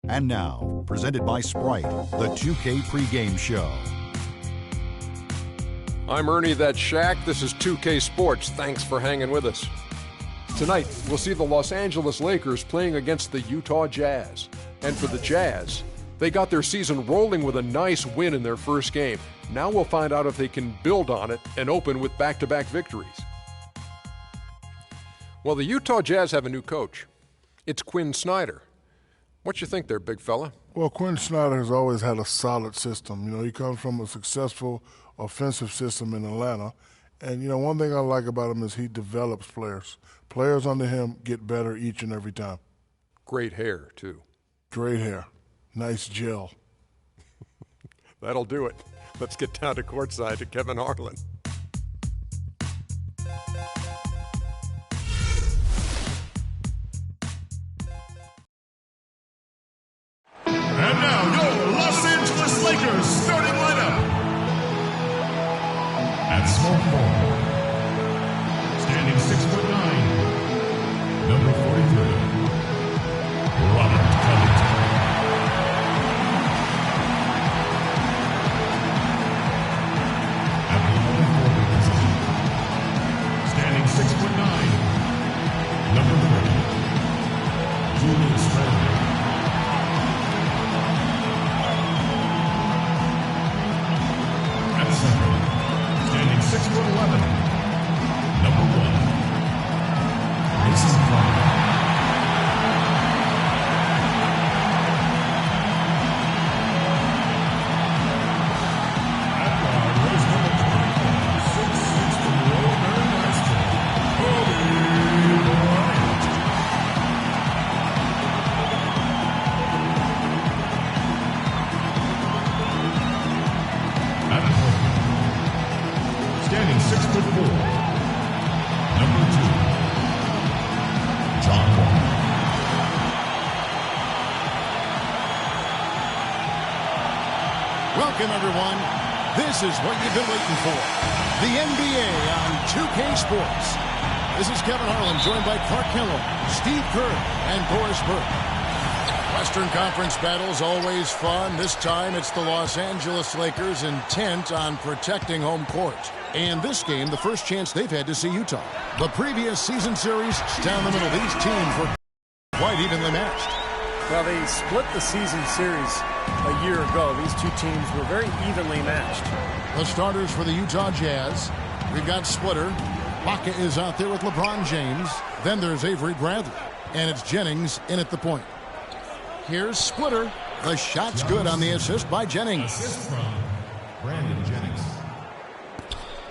And now, presented by Sprite, the 2K pregame show. I'm Ernie, that's Shaq. This is 2K Sports. Thanks for hanging with us. Tonight, we'll see the Los Angeles Lakers playing against the Utah Jazz. And for the Jazz, they got their season rolling with a nice win in their first game. Now we'll find out if they can build on it and open with back-to-back victories. Well, the Utah Jazz have a new coach. It's Quinn Snyder. What you think there, big fella? Well, Quinn Snyder has always had a solid system. You know, he comes from a successful offensive system in Atlanta. And, you know, one thing I like about him is he develops players. Players under him get better each and every time. Great hair, too. Great hair. Nice gel. That'll do it. Let's get down to courtside to Kevin Harlan. And now, your Los Angeles Lakers starting lineup. At small forward, standing 6'9", number 43, Robert Covington. At the small forward position, standing 6'9", number 30, Julius Randle. Standing 6'11", number 1, Mason Plumlee. At guard, raised number 24, 6'6", from Rosemary Master, Kobe Bryant. At point, standing 6'4", number 2, John Wall. Welcome, everyone. This is what you've been waiting for. The NBA on 2K Sports. This is Kevin Harlan, joined by Clark Kellogg, Steve Kerr, and Boris Burke. Western Conference battles always fun. This time it's the Los Angeles Lakers intent on protecting home court. And this game, the first chance they've had to see Utah. The previous season series, down the middle, these teams were quite evenly matched. Well, they split the season series a year ago. These two teams were very evenly matched. The starters for the Utah Jazz. We've got Splitter. Baca is out there with LeBron James. Then there's Avery Bradley. And it's Jennings in at the point. Here's Splitter. The shot's good on the assist by Jennings. Assist from Brandon Jennings.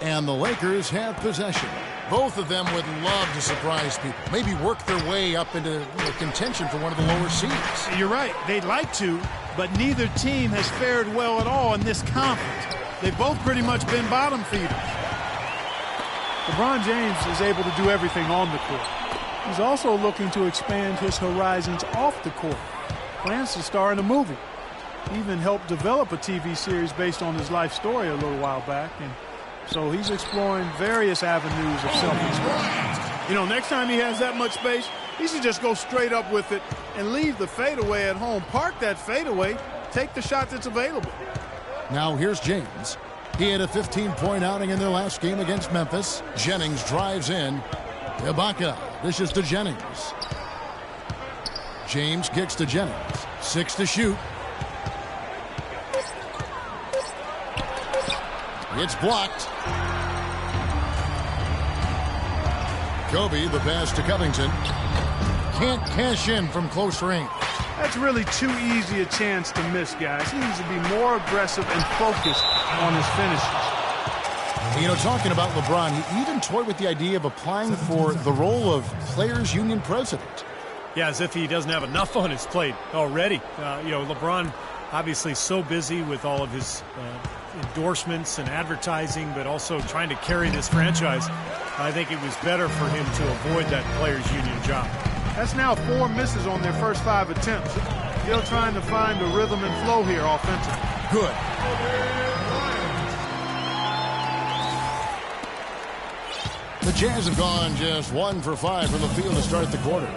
And the Lakers have possession. Both of them would love to surprise people. Maybe work their way up into contention for one of the lower seeds. You're right. They'd like to, but neither team has fared well at all in this conference. They've both pretty much been bottom feeders. LeBron James is able to do everything on the court. He's also looking to expand his horizons off the court. Plans to star in a movie. He even helped develop a TV series based on his life story a little while back, and so he's exploring various avenues of self-expression. You know, next time he has that much space, he should just go straight up with it and leave the fadeaway at home. Park that fadeaway, take the shot that's available. Now here's James. He had a 15-point outing in their last game against Memphis. Jennings drives in. Ibaka dishes to Jennings. James kicks to Jennings. 6 to shoot. It's blocked. Kobe, the pass to Covington. Can't cash in from close range. That's really too easy a chance to miss, guys. He needs to be more aggressive and focused on his finishes. You know, talking about LeBron, he even toyed with the idea of applying for the role of Players Union president. Yeah, as if he doesn't have enough on his plate already. You know, LeBron obviously so busy with all of his endorsements and advertising, but also trying to carry this franchise. I think it was better for him to avoid that Players Union job. That's now 4 misses on their first 5 attempts. Still trying to find the rhythm and flow here offensively. Good. The Jazz have gone just 1 for 5 from the field to start the quarter.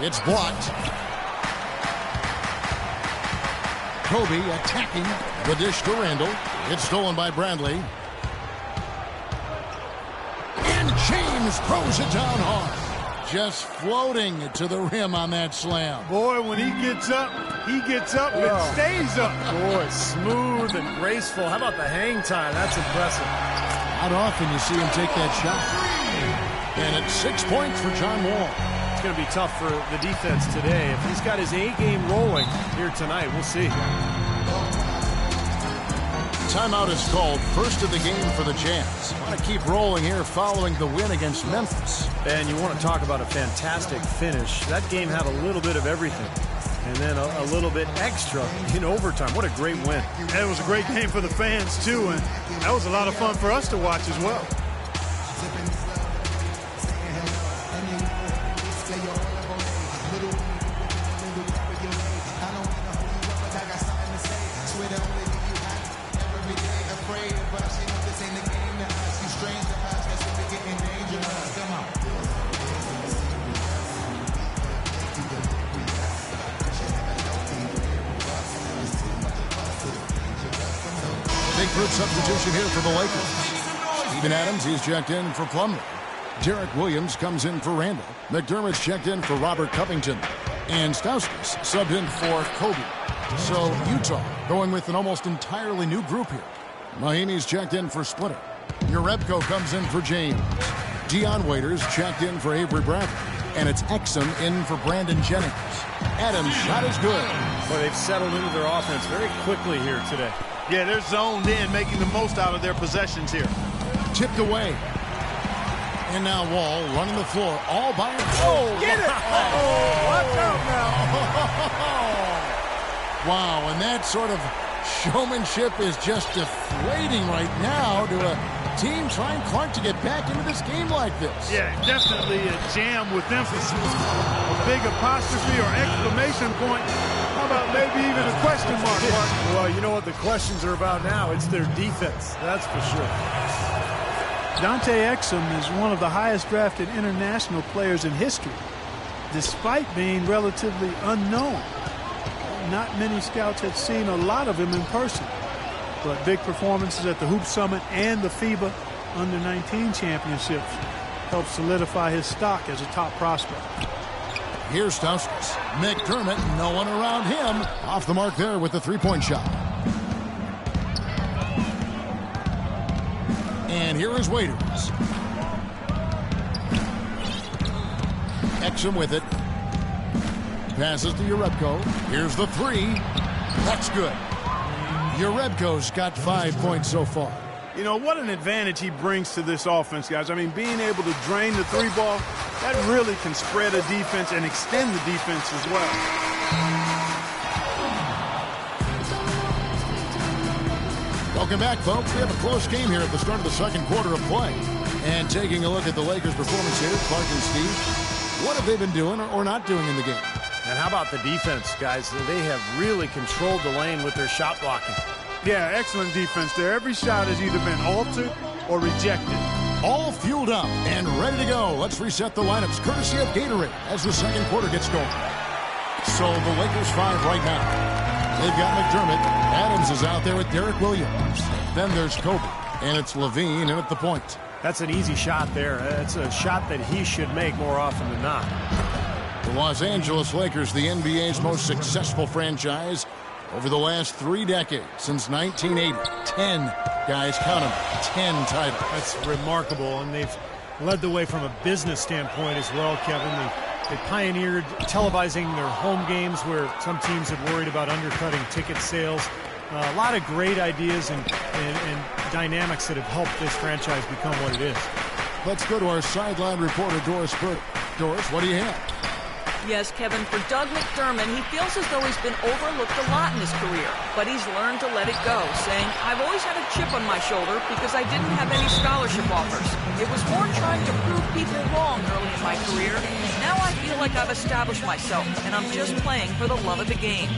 It's blocked. Kobe attacking the dish to Randall. It's stolen by Bradley. And James throws it down hard. Just floating to the rim on that slam. Boy, when he gets up and stays up. Boy, smooth and graceful. How about the hang time? That's impressive. Not often you see him take that shot. And it's 6 points for John Wall. It's going to be tough for the defense today. If he's got his A game rolling here tonight, we'll see. Timeout is called. First of the game for the Jazz. Want to keep rolling here following the win against Memphis. And you want to talk about a fantastic finish. That game had a little bit of everything. And then a little bit extra in overtime. What a great win. It was a great game for the fans, too, and that was a lot of fun for us to watch as well. Big group substitution here for the Lakers. Steven Adams, he's checked in for Plumlee. Derek Williams comes in for Randall. McDermott's checked in for Robert Covington. And Stauskas subbed in for Kobe. So Utah going with an almost entirely new group here. Mahinmi's checked in for Splitter. Jerebko comes in for James. Dion Waiters checked in for Avery Bradley. And it's Exum in for Brandon Jennings. Adams' shot is good. Boy, they've settled into their offense very quickly here today. Yeah, they're zoned in, making the most out of their possessions here. Tipped away. And now Wall running the floor all by himself. Get it! Watch out now. Wow, and that sort of showmanship is just deflating right now to a team trying Clark to get back into this game like this. Yeah, definitely a jam with emphasis. A big apostrophe or exclamation point. How about maybe even a question mark, Mark? Well, you know what the questions are about now. It's their defense, that's for sure. Dante Exum is one of the highest drafted international players in history, despite being relatively unknown. Not many scouts had seen a lot of him in person, but big performances at the Hoop Summit and the FIBA Under-19 Championships helped solidify his stock as a top prospect. Here's Stauskas. McDermott, no one around him. Off the mark there with the three-point shot. And here is Waiters. Exum with it. Passes to Jerebko. Here's the three. That's good. Jerebko's got 5 points so far. You know, what an advantage he brings to this offense, guys. I mean, being able to drain the three ball, that really can spread a defense and extend the defense as well. Welcome back, folks. We have a close game here at the start of the second quarter of play. And taking a look at the Lakers' performance here, Clark and Steve, what have they been doing or not doing in the game? And how about the defense, guys? They have really controlled the lane with their shot blocking. Yeah, excellent defense there. Every shot has either been altered or rejected. All fueled up and ready to go. Let's reset the lineups courtesy of Gatorade as the second quarter gets going. So the Lakers 5 right now. They've got McDermott. Adams is out there with Derek Williams. Then there's Kobe. And it's Levine in at the point. That's an easy shot there. It's a shot that he should make more often than not. The Los Angeles Lakers, the NBA's most successful franchise over the last 3 decades, since 1980. 10, guys, count them, 10 titles. That's remarkable, and they've led the way from a business standpoint as well, Kevin. They pioneered televising their home games where some teams had worried about undercutting ticket sales. A lot of great ideas and dynamics that have helped this franchise become what it is. Let's go to our sideline reporter, Doris Burke. Doris, what do you have? Yes, Kevin, for Doug McDermott, he feels as though he's been overlooked a lot in his career, but he's learned to let it go, saying, I've always had a chip on my shoulder because I didn't have any scholarship offers. It was more trying to prove people wrong early in my career. Now I feel like I've established myself, and I'm just playing for the love of the game.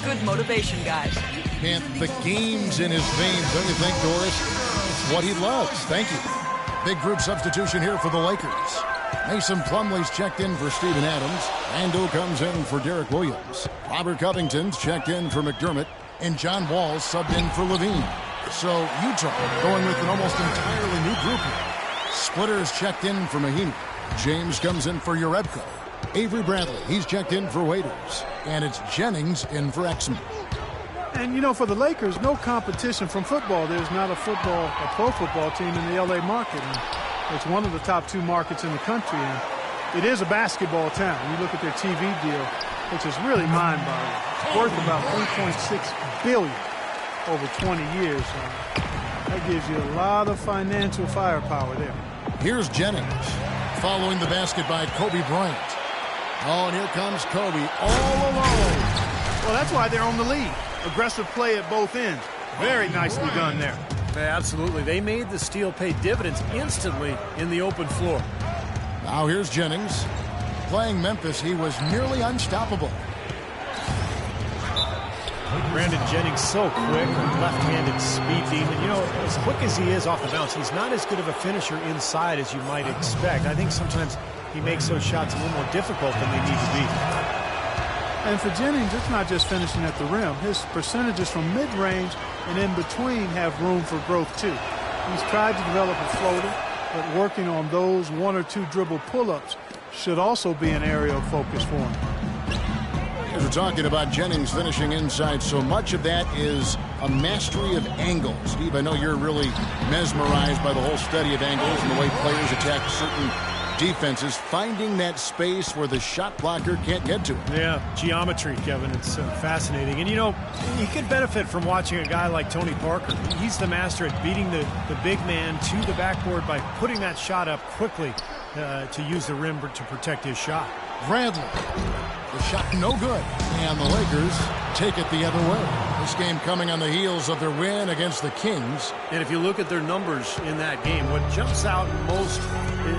Good motivation, guys. And the game's in his veins, don't you think, Doris? It's what he loves. Thank you. Big group substitution here for the Lakers. Mason Plumlee's checked in for Steven Adams. Randall comes in for Derek Williams. Robert Covington's checked in for McDermott. And John Wall's subbed in for Levine. So Utah going with an almost entirely new group here. Splitter's checked in for Mahinmi. James comes in for Urebko. Avery Bradley, he's checked in for Waiters. And it's Jennings in for Exum. And, you know, for the Lakers, no competition from football. There's not a pro football team in the L.A. market. And it's one of the top 2 markets in the country. And it is a basketball town. You look at their TV deal, which is really mind-boggling. It's worth about $3.6 billion over 20 years. That gives you a lot of financial firepower there. Here's Jennings, following the basket by Kobe Bryant. Oh, and here comes Kobe all alone. Well, that's why they're on the lead. Aggressive play at both ends. Very nicely done there. Yeah, absolutely. They made the steal pay dividends instantly in the open floor. Now here's Jennings. Playing Memphis, he was nearly unstoppable. Brandon Jennings so quick, left-handed speed demon. You know, as quick as he is off the bounce, he's not as good of a finisher inside as you might expect. I think sometimes he makes those shots a little more difficult than they need to be. And for Jennings, it's not just finishing at the rim. His percentages from mid-range and in between have room for growth, too. He's tried to develop a floater, but working on those 1 or 2 dribble pull-ups should also be an area of focus for him. We're talking about Jennings finishing inside. So much of that is a mastery of angles. Steve, I know you're really mesmerized by the whole study of angles and the way players attack certain defenses, finding that space where the shot blocker can't get to it. Yeah, geometry, Kevin. It's fascinating. And, you know, you could benefit from watching a guy like Tony Parker. He's the master at beating the big man to the backboard by putting that shot up quickly to use the rim to protect his shot. Bradley. The shot no good. And the Lakers take it the other way. This game coming on the heels of their win against the Kings. And if you look at their numbers in that game, what jumps out most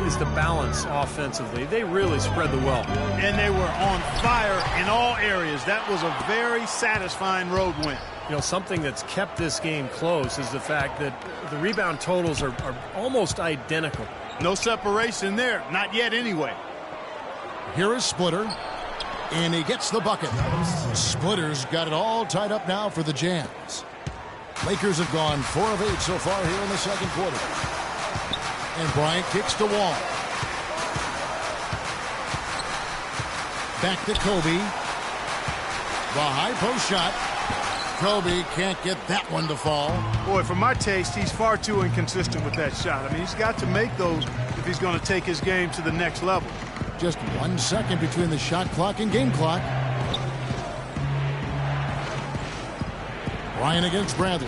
is the balance offensively. They really spread the wealth. And they were on fire in all areas. That was a very satisfying road win. You know, something that's kept this game close is the fact that the rebound totals are almost identical. No separation there. Not yet anyway. Here is Splitter. And he gets the bucket. Splitter's got it all tied up now for the Jazz. Lakers have gone 4 of 8 so far here in the second quarter. And Bryant kicks the wall. Back to Kobe. The high post shot. Kobe can't get that one to fall. Boy, for my taste, he's far too inconsistent with that shot. I mean, he's got to make those if he's going to take his game to the next level. Just 1 second between the shot clock and game clock. Bryant against Bradley.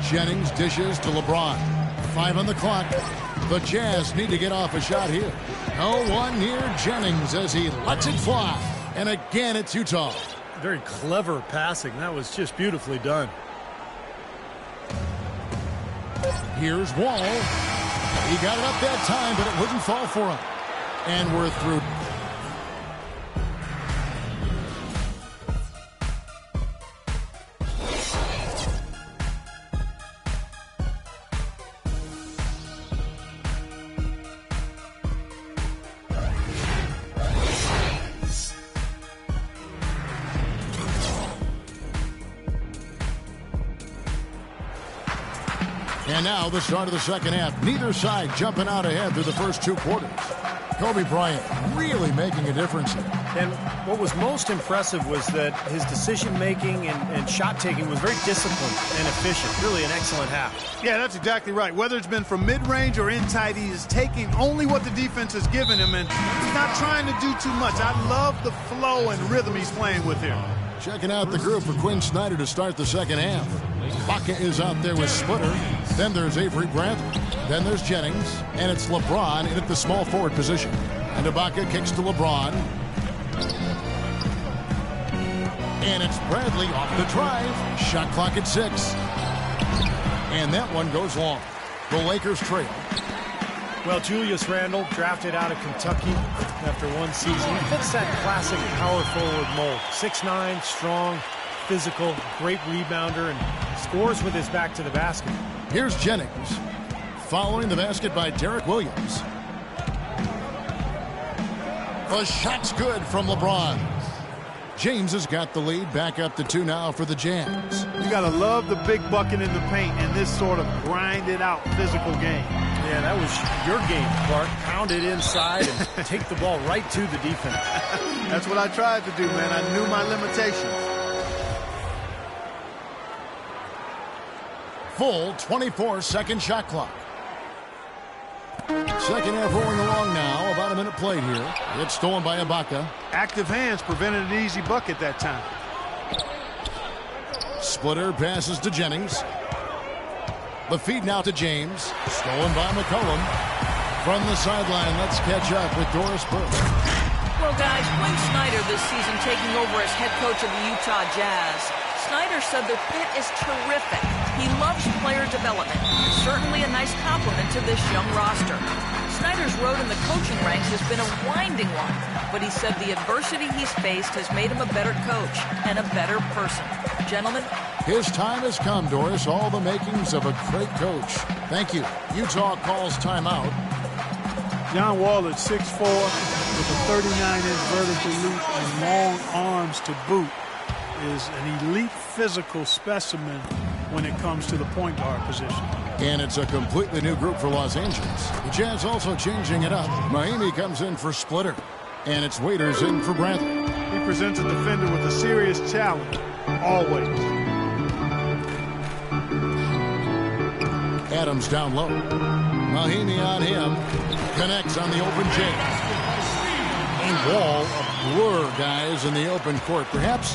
Jennings dishes to LeBron. 5 on the clock. The Jazz need to get off a shot here. No one near Jennings as he lets it fly. And again, it's Utah. Very clever passing. That was just beautifully done. Here's Wall. He got it up that time, but it wouldn't fall for him. And we're through. And now the start of the second half. Neither side jumping out ahead through the first 2 quarters. Kobe Bryant really making a difference here. And what was most impressive was that his decision-making and shot-taking was very disciplined and efficient. Really an excellent half. Yeah, that's exactly right. Whether it's been from mid-range or in tight, he is taking only what the defense has given him, and he's not trying to do too much. I love the flow and rhythm he's playing with here. Checking out the group for Quinn Snyder to start the second half. Baca is out there with Splitter. Then there's Avery Bradley. Then there's Jennings. And it's LeBron in at the small forward position. And Ibaka kicks to LeBron. And it's Bradley off the drive. Shot clock at 6. And that one goes long. The Lakers trail. Well, Julius Randle, drafted out of Kentucky after 1 season. He fits that classic power forward mold. 6'9", strong, physical, great rebounder, and scores with his back to the basket. Here's Jennings. Following the basket by Derek Williams. The shot's good from LeBron. James has got the lead, back up to 2 now for the Jazz. You got to love the big bucket in the paint in this sort of grinded-out physical game. Yeah, that was your game, Clark. Pound it inside and take the ball right to the defense. That's what I tried to do, man. I knew my limitations. Full 24-second shot clock. Second half rolling along now. About a minute played here. It's stolen by Ibaka. Active hands prevented an easy bucket that time. Splitter passes to Jennings. The feed now to James. Stolen by McCollum. From the sideline, let's catch up with Doris Burke. Well, guys, Quinn Snyder this season taking over as head coach of the Utah Jazz. Snyder said the fit is terrific. He loves player development. Certainly a nice compliment to this young roster. Snyder's road in the coaching ranks has been a winding one, but he said the adversity he's faced has made him a better coach and a better person. Gentlemen, his time has come, Doris. All the makings of a great coach. Thank you. Utah calls timeout. John Wall at 6'4", with a 39-inch vertical leap and long arms to boot, is an elite physical specimen when it comes to the point guard position. And it's a completely new group for Los Angeles. The Jazz also changing it up. Miami comes in for Splitter, and it's Waiters in for Bradley. He presents a defender with a serious challenge, always. Adams down low. Mahimi on him. Connects on the open James. A wall of blur, guys, in the open court. Perhaps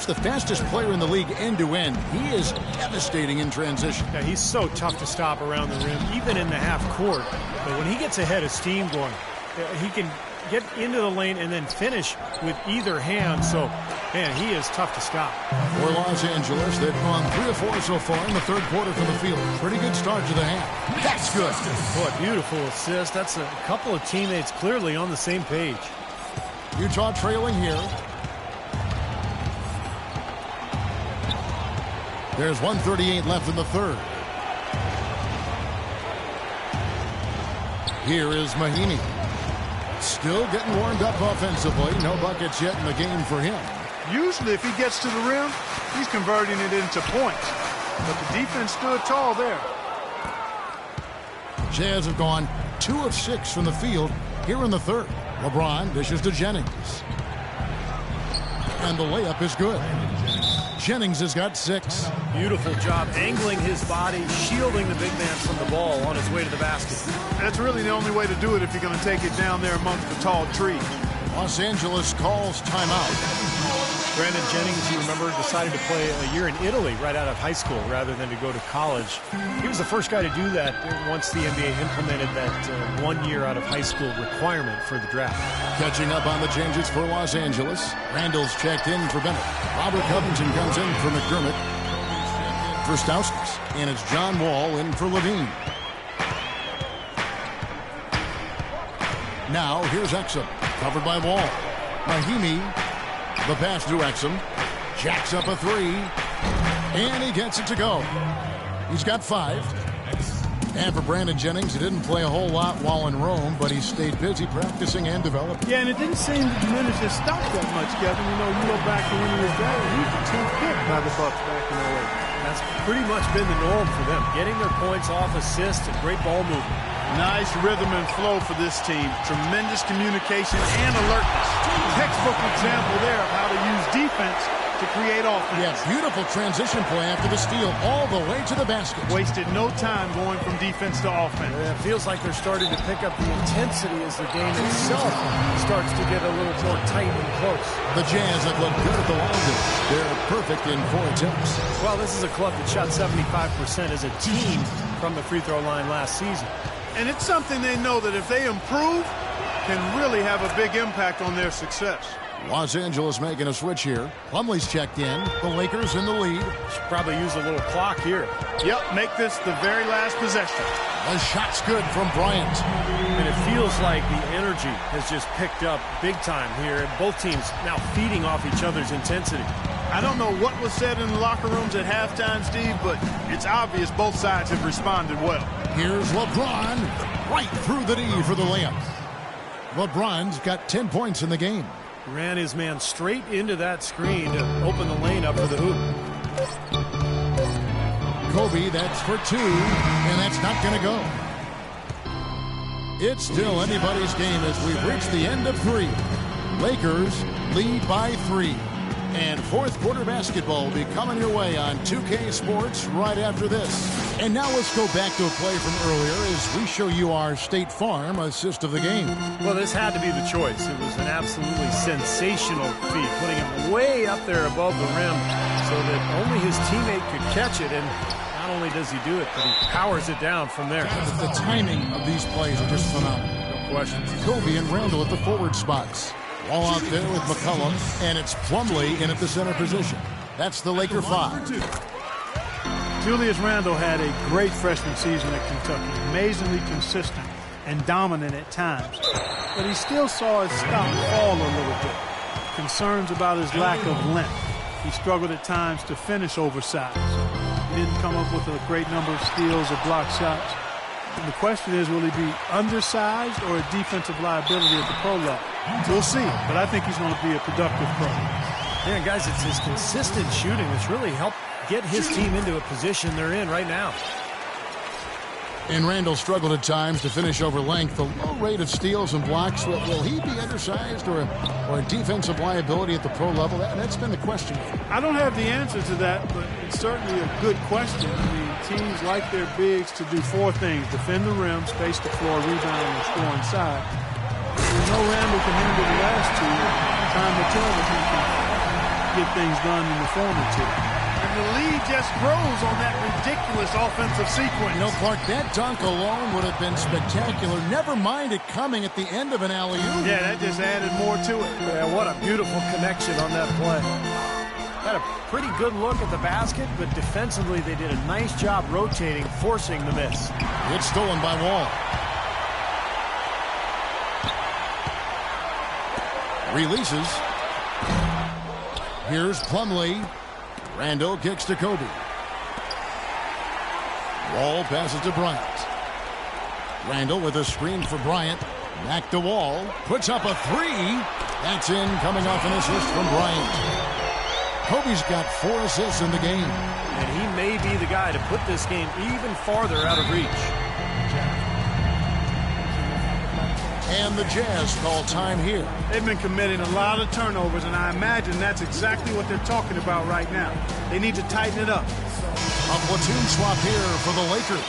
the fastest player in the league end-to-end. He is devastating in transition. Yeah, he's so tough to stop around the rim, even in the half court. But when he gets ahead of steam going, he can get into the lane and then finish with either hand. So, man, he is tough to stop. For Los Angeles, they've gone 3 of 4 so far in the third quarter from the field. Pretty good start to the half. That's good. Boy, beautiful assist. That's a couple of teammates clearly on the same page. Utah trailing here. There's 1:38 left in the third. Here is Mahimi. Still getting warmed up offensively. No buckets yet in the game for him. Usually if he gets to the rim, he's converting it into points. But the defense stood tall there. Jazz have gone 2 of 6 from the field here in the third. LeBron dishes to Jennings. And the layup is good. Jennings has got 6. Beautiful job angling his body, shielding the big man from the ball on his way to the basket. That's really the only way to do it if you're going to take it down there amongst the tall trees. Los Angeles calls timeout. Brandon Jennings, you remember, decided to play a year in Italy right out of high school rather than to go to college. He was the first guy to do that once the NBA implemented that 1 year out of high school requirement for the draft. Catching up on the changes for Los Angeles. Randall's checked in for Bennett. Robert Covington comes in for McDermott. For Stauskas. And it's John Wall in for Levine. Now here's Exum. Covered by Wall. Mahimi. The pass to Exum. Jacks up a 3. And he gets it to go. He's got 5. And for Brandon Jennings, he didn't play a whole lot while in Rome, but he stayed busy practicing and developing. Yeah, and it didn't seem to diminish his stock that much, Kevin. You know, you go back to when he was there, he was the 10th pick by the Bucks back in 08. That's pretty much been the norm for them. Getting their points off assists and great ball movement. Nice rhythm and flow for this team. Tremendous communication and alertness. Textbook example there of how to use defense to create offense. Yeah, beautiful transition play after the steal all the way to the basket. Wasted no time going from defense to offense. Yeah, it feels like they're starting to pick up the intensity as the game itself starts to get a little more tight and close. The Jazz have looked good at the line. They're perfect in 4 attempts. Well, this is a club that shot 75% as a team from the free throw line last season. And it's something they know that if they improve, can really have a big impact on their success. Los Angeles making a switch here. Plumlee's checked in. The Lakers in the lead. Should probably use a little clock here. Yep, make this the very last possession. The shot's good from Bryant. And it feels like the energy has just picked up big time here. Both teams now feeding off each other's intensity. I don't know what was said in the locker rooms at halftime, Steve, but it's obvious both sides have responded well. Here's LeBron. Right through the D for the layup. LeBron's got 10 points in the game. Ran his man straight into that screen to open the lane up for the hoop. Kobe, that's for 2, and that's not going to go. It's still anybody's game as we've reached the end of 3. Lakers lead by 3. And fourth quarter basketball will be coming your way on 2K Sports right after this. And now let's go back to a play from earlier as we show you our State Farm assist of the game. Well, this had to be the choice. It was an absolutely sensational feat, putting him way up there above the rim so that only his teammate could catch it. And not only does he do it, but he powers it down from there. The timing of these plays are just phenomenal. No question. Kobe and Randall at the forward spots. Wall out there with McCollum, and it's Plumlee in at the center position. That's the Laker 5. Julius Randle had a great freshman season at Kentucky, amazingly consistent and dominant at times. But he still saw his stock fall a little bit. Concerns about his lack of length. He struggled at times to finish oversized. He didn't come up with a great number of steals or block shots. And the question is, will he be undersized or a defensive liability at the pro level? We'll see, but I think he's going to be a productive pro. Yeah, guys, it's his consistent shooting that's really helped get his team into a position they're in right now. And Randall struggled at times to finish over length. The low rate of steals and blocks, will he be undersized or a defensive liability at the pro level? That's been the question. I don't have the answer to that, but it's certainly a good question. I mean, teams like their bigs to do 4 things: defend the rim, space the floor, rebound, and score inside. We know Randall can handle the last 2. Time will tell if he can get things done in the former 2. And the lead just grows on that ridiculous offensive sequence. You know, Clark, that dunk alone would have been spectacular. Never mind it coming at the end of an alley-oop. Yeah, that just added more to it. Yeah, what a beautiful connection on that play. Had a pretty good look at the basket, but defensively they did a nice job rotating, forcing the miss. It's stolen by Wall. Releases. Here's Plumlee. Randall kicks to Kobe. Wall passes to Bryant. Randall with a screen for Bryant. Back to Wall. Puts up a 3. That's in, coming off an assist from Bryant. Kobe's got 4 assists in the game. And he may be the guy to put this game even farther out of reach. And the Jazz call time here. They've been committing a lot of turnovers, and I imagine that's exactly what they're talking about right now. They need to tighten it up. A platoon swap here for the Lakers.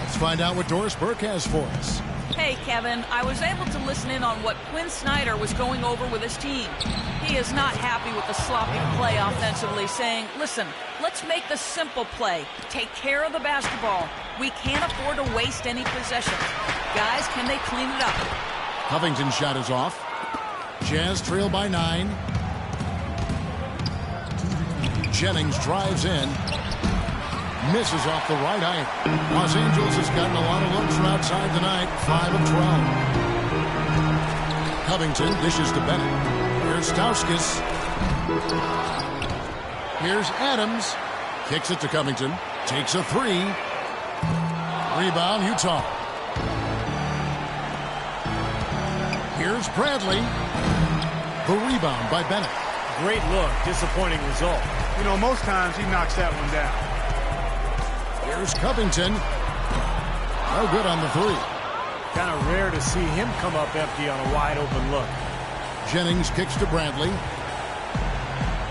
Let's find out what Doris Burke has for us. Hey, Kevin, I was able to listen in on what Quinn Snyder was going over with his team. He is not happy with the sloppy play offensively, saying, listen, let's make the simple play. Take care of the basketball. We can't afford to waste any possessions. Guys, can they clean it up? Covington's shot is off. Jazz trail by 9. Jennings drives in. Misses off the right eye. Los Angeles has gotten a lot of looks from outside tonight. 5 of 12. Covington dishes to Bennett. Here's Stauskas. Here's Adams. Kicks it to Covington. Takes a 3. Rebound, Utah. Here's Bradley. The rebound by Bennett. Great look. Disappointing result. You know, most times he knocks that one down. Here's Covington. No good on the 3. Kind of rare to see him come up empty on a wide open look. Jennings kicks to Bradley.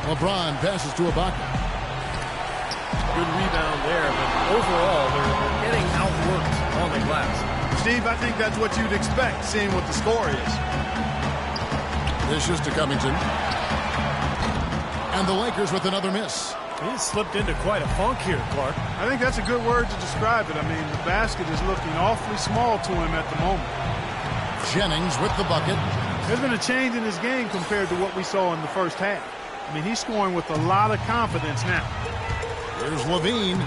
LeBron passes to Ibaka. Good rebound there, but overall they're getting outworked on the glass. Steve, I think that's what you'd expect, seeing what the score is. Dishes to Covington. And the Lakers with another miss. He's slipped into quite a funk here, Clark. I think that's a good word to describe it. I mean, the basket is looking awfully small to him at the moment. Jennings with the bucket. There's been a change in his game compared to what we saw in the first half. I mean, he's scoring with a lot of confidence now. Here's Levine.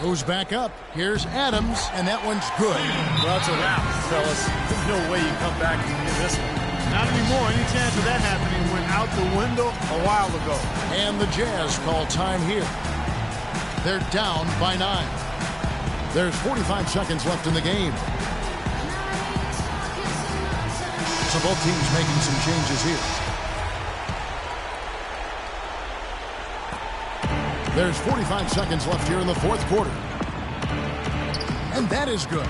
Goes back up. Here's Adams, and that one's good. Well, it's a wrap, fellas. There's no way you come back and win this one. Not anymore. Any chance of that happening went out the window a while ago. And the Jazz call time here. They're down by 9. There's 45 seconds left in the game. So both teams making some changes here. There's 45 seconds left here in the fourth quarter. And that is good.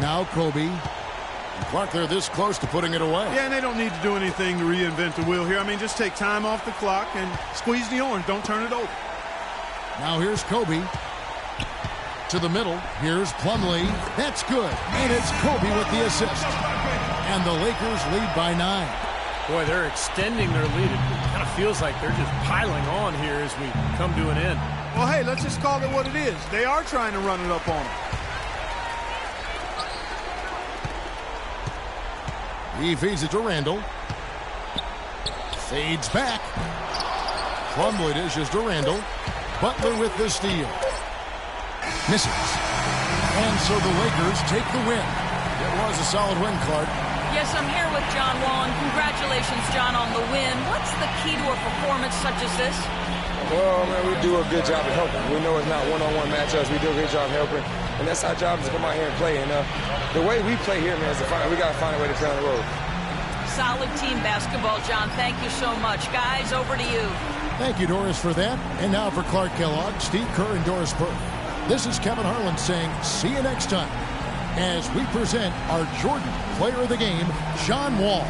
Now Kobe. Clark, they're this close to putting it away. Yeah, and they don't need to do anything to reinvent the wheel here. I mean, just take time off the clock and squeeze the orange. Don't turn it over. Now here's Kobe. To the middle. Here's Plumlee. That's good. And it's Kobe with the assist. And the Lakers lead by 9. Boy, they're extending their lead. It kind of feels like they're just piling on here as we come to an end. Well, hey, let's just call it what it is. They are trying to run it up on them. He feeds it to Randall. Fades back. Plumlee dishes to Randall. Butler with the steal. Misses. And so the Lakers take the win. It was a solid win, Clark. Yes, I'm here with John Wall, and congratulations, John, on the win. What's the key to a performance such as this? Well, man, we do a good job of helping. We know it's not one-on-one matchups. We do a good job of helping, and that's our job, is to come out here and play. And the way we play here, man, is we got to find a way to play on the road. Solid team basketball, John. Thank you so much. Guys, over to you. Thank you, Doris, for that. And now for Clark Kellogg, Steve Kerr, and Doris Burke. This is Kevin Harlan saying, see you next time, as we present our Jordan Player of the Game, John Wall.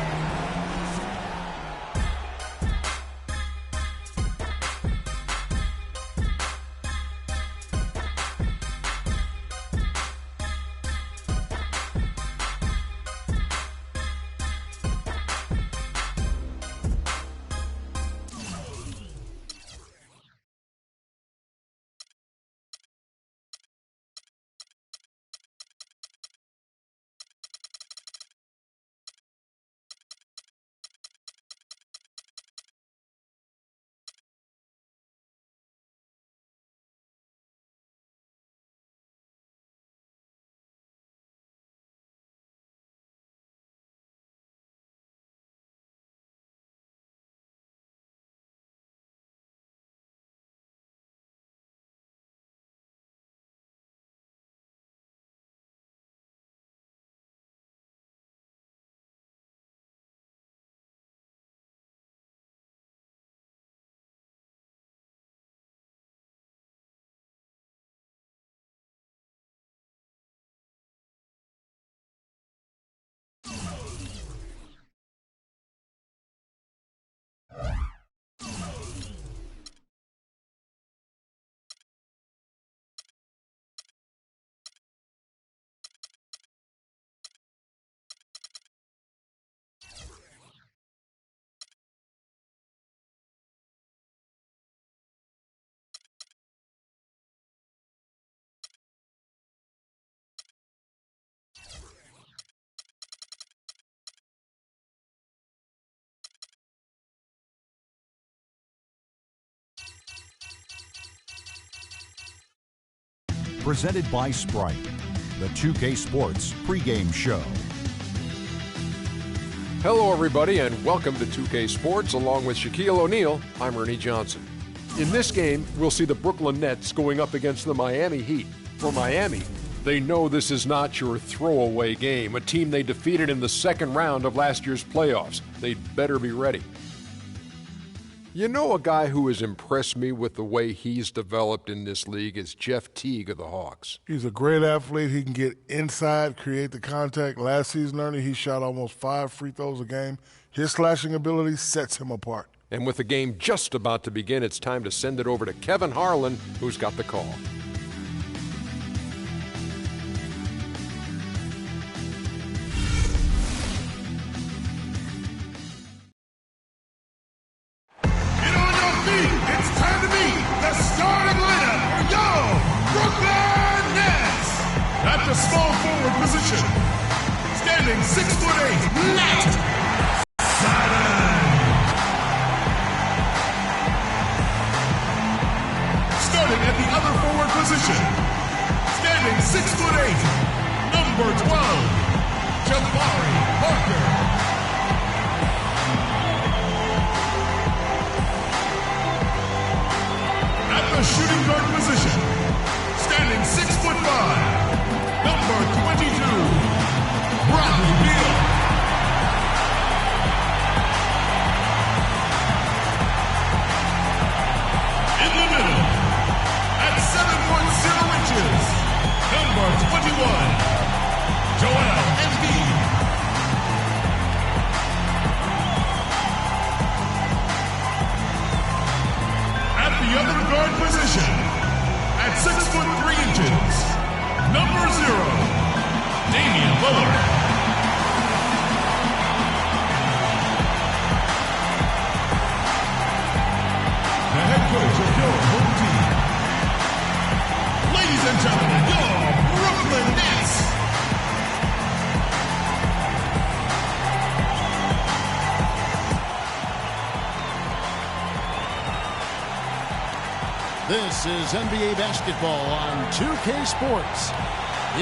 Presented by Sprite, the 2K Sports pregame show. Hello, everybody, and welcome to 2K Sports. Along with Shaquille O'Neal, I'm Ernie Johnson. In this game, we'll see the Brooklyn Nets going up against the Miami Heat. For Miami, they know this is not your throwaway game, a team they defeated in the second round of last year's playoffs. They'd better be ready. You know, a guy who has impressed me with the way he's developed in this league is Jeff Teague of the Hawks. He's a great athlete. He can get inside, create the contact. Last season, Ernie, he shot almost 5 free throws a game. His slashing ability sets him apart. And with the game just about to begin, it's time to send it over to Kevin Harlan, who's got the call. It's time to meet the starting lineup for your Brooklyn Nets. At the small forward position, standing 6'8", Matt Simon. Starting at the other forward position, standing 6'8", number 12, Jabari Parker. At the shooting guard position, guard position, at 6 foot 3 inches, number 0, Damian Lillard. The head coach of your home team. Ladies and gentlemen, your Brooklyn Nets. This is NBA basketball on 2K Sports.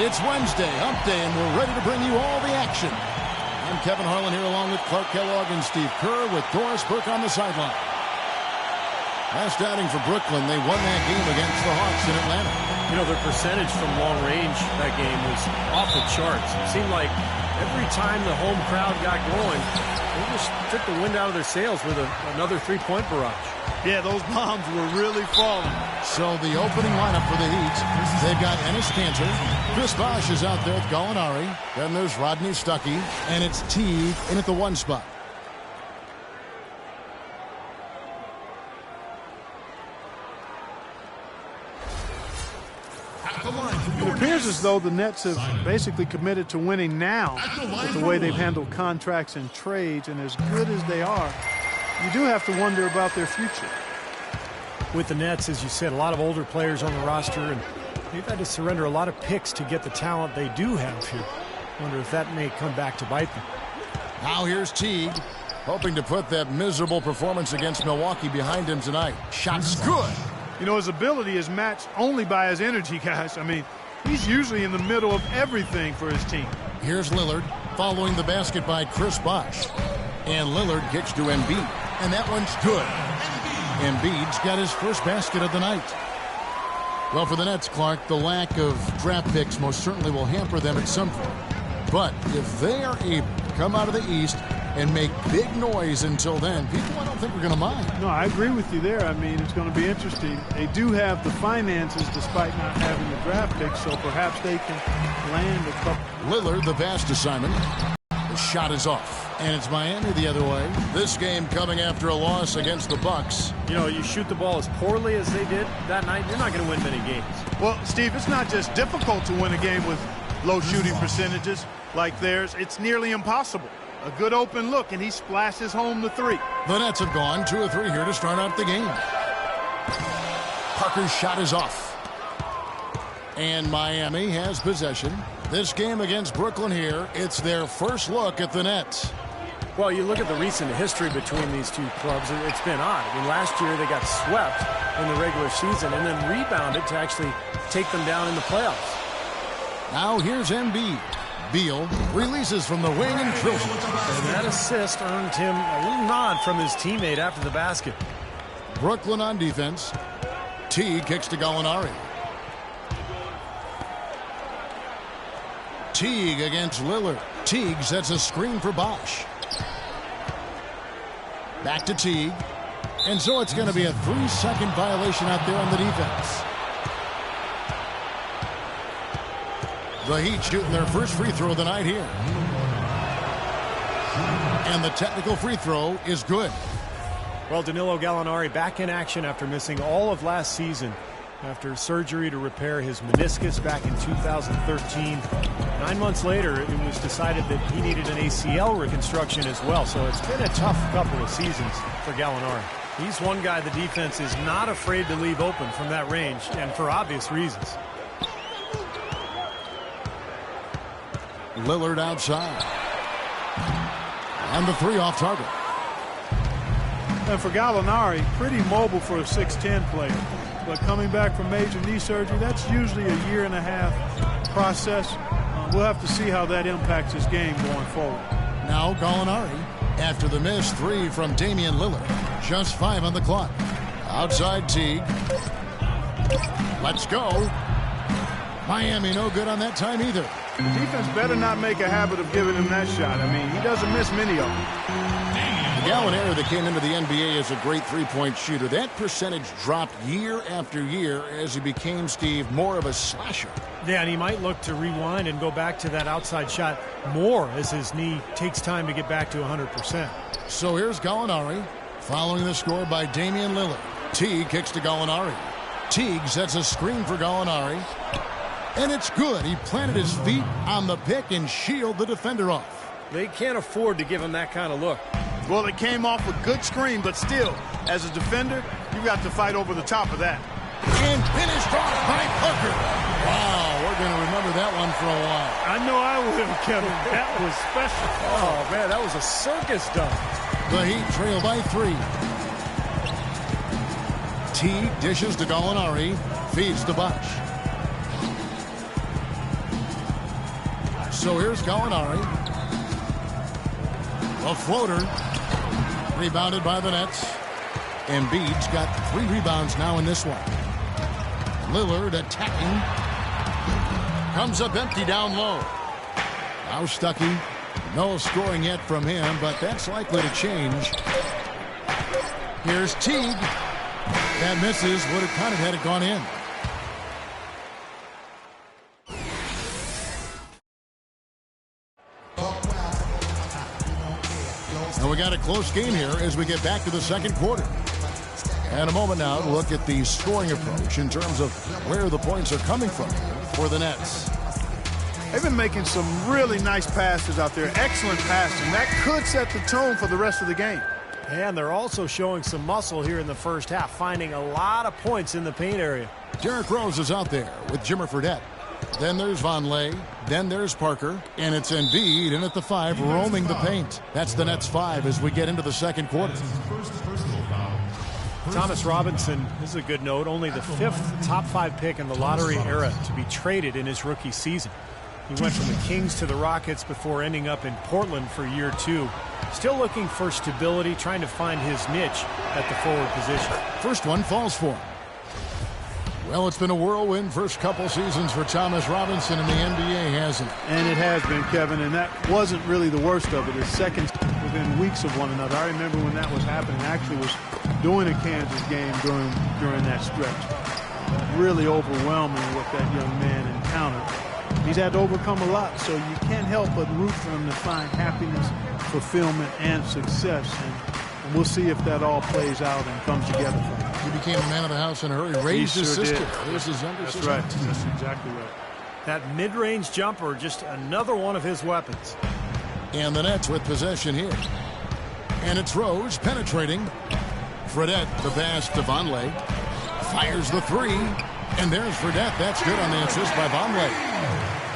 It's Wednesday, hump day, and we're ready to bring you all the action. I'm Kevin Harlan here along with Clark Kellogg and Steve Kerr with Doris Burke on the sideline. Last outing for Brooklyn, they won that game against the Hawks in Atlanta. You know, their percentage from long range that game was off the charts. It seemed like every time the home crowd got going, they just took the wind out of their sails with another three-point barrage. Yeah, those bombs were really falling. So the opening lineup for the Heat, they've got Enes Kanter. Chris Bosh is out there with Gallinari. Then there's Rodney Stuckey, and it's Teague in at the 1 spot. It appears as though the Nets have basically committed to winning now with the way they've handled contracts and trades, and as good as they are, you do have to wonder about their future. With the Nets, as you said, a lot of older players on the roster, and they've had to surrender a lot of picks to get the talent they do have here. Wonder if that may come back to bite them. Now here's Teague, hoping to put that miserable performance against Milwaukee behind him tonight. Shot's good. You know, his ability is matched only by his energy, guys. I mean, he's usually in the middle of everything for his team. Here's Lillard, following the basket by Chris Bosh. And Lillard kicks to Embiid, and that one's good. Embiid's got his first basket of the night. Well, for the Nets, Clark, the lack of draft picks most certainly will hamper them at some point. But if they are able to come out of the East and make big noise until then, people I don't think are going to mind. No, I agree with you there. I mean, it's going to be interesting. They do have the finances despite not having the draft picks, so perhaps they can land a couple. Lillard, the pass to Simon. The shot is off. And it's Miami the other way. This game coming after a loss against the Bucks. You know, you shoot the ball as poorly as they did that night, you're not going to win many games. Well, Steve, it's not just difficult to win a game with low shooting percentages like theirs. It's nearly impossible. A good open look, and he splashes home the 3. The Nets have gone 2 of 3 here to start out the game. Parker's shot is off. And Miami has possession. This game against Brooklyn here, it's their first look at the Nets. Well, you look at the recent history between these two clubs, it's been odd. I mean, last year they got swept in the regular season and then rebounded to actually take them down in the playoffs. Now here's Embiid. Beal releases from the wing and drills it. And that assist earned him a little nod from his teammate after the basket. Brooklyn on defense. Teague kicks to Gallinari. Teague against Lillard. Teague sets a screen for Bosh. Back to Teague. And so it's going to be a 3-second violation out there on the defense. The Heat shooting their first free throw of the night here. And the technical free throw is good. Well, Danilo Gallinari back in action after missing all of last season after surgery to repair his meniscus back in 2013. 9 months later, it was decided that he needed an ACL reconstruction as well, so it's been a tough couple of seasons for Gallinari. He's one guy the defense is not afraid to leave open from that range, and for obvious reasons. Lillard outside. And the 3 off target. And for Gallinari, pretty mobile for a 6'10 player. But coming back from major knee surgery, that's usually a 1.5-year process. We'll have to see how that impacts his game going forward. Now Gallinari after the missed 3 from Damian Lillard. Just 5 on the clock. Outside Teague. Let's go. Miami no good on that time either. The defense better not make a habit of giving him that shot. I mean, he doesn't miss many of them. Gallinari that came into the NBA as a great three-point shooter. That percentage dropped year after year as he became, Steve, more of a slasher. Yeah, and he might look to rewind and go back to that outside shot more as his knee takes time to get back to 100%. So here's Gallinari following the score by Damian Lillard. T kicks to Gallinari. Teague sets a screen for Gallinari. And it's good. He planted his feet on the pick and shielded the defender off. They can't afford to give him that kind of look. Well, it came off a good screen, but still, as a defender, you've got to fight over the top of that. And finished off by Parker. Wow, we're going to remember that one for a while. I know I will, Kevin. That was special. Oh, man, that was a circus dunk. The Heat trail by 3. Teague dishes to Gallinari. Feeds to Bosh. So here's Gallinari. A floater. Rebounded by the Nets. Embiid's got 3 rebounds now in this one. Lillard attacking. Comes up empty down low. Now Stuckey. No scoring yet from him, but that's likely to change. Here's Teague. That misses. Would have counted had it gone in. And we got a close game here as we get back to the second quarter. And a moment now to look at the scoring approach in terms of where the points are coming from for the Nets. They've been making some really nice passes out there. Excellent passing. That could set the tone for the rest of the game. And they're also showing some muscle here in the first half, finding a lot of points in the paint area. Derrick Rose is out there with Jimmer Fredette. Then there's Vonleh. Then there's Parker. And it's Embiid in at the 5, roaming the paint. That's the Nets 5 as we get into the second quarter. Thomas Robinson, this is a good note, only the 5th top 5 pick in the lottery era to be traded in his rookie season. He went from the Kings to the Rockets before ending up in Portland for year 2. Still looking for stability, trying to find his niche at the forward position. First one falls for him. Well, it's been a whirlwind first couple seasons for Thomas Robinson in the NBA, hasn't it? And it has been, Kevin, and that wasn't really the worst of it. His seconds within weeks of one another. I remember when that was happening. I actually was doing a Kansas game during that stretch. Really overwhelming what that young man encountered. He's had to overcome a lot, so you can't help but root for him to find happiness, fulfillment, and success. And we'll see if that all plays out and comes together for him. He became a man of the house in a hurry. Raised his sister. Here's his younger sister. That's right. That's exactly right. That mid-range jumper, just another one of his weapons. And the Nets with possession here. And it's Rose penetrating. Fredette, the pass to Vonleh. Fires the 3. And there's Fredette. That's good on the assist by Vonleh.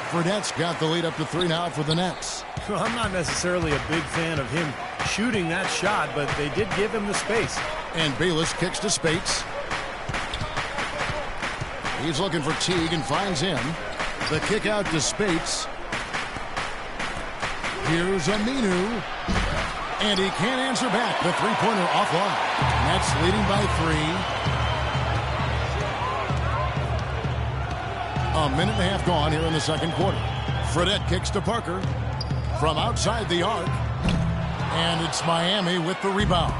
Fredette's got the lead up to 3 now for the Nets. Well, I'm not necessarily a big fan of him shooting that shot, but they did give him the space. And Bayless kicks to Spates. He's looking for Teague and finds him. The kick out to Spates. Here's Aminu. And he can't answer back. The three-pointer offline. Nets leading by 3. A minute and a half gone here in the second quarter. Fredette kicks to Parker from outside the arc. And it's Miami with the rebound.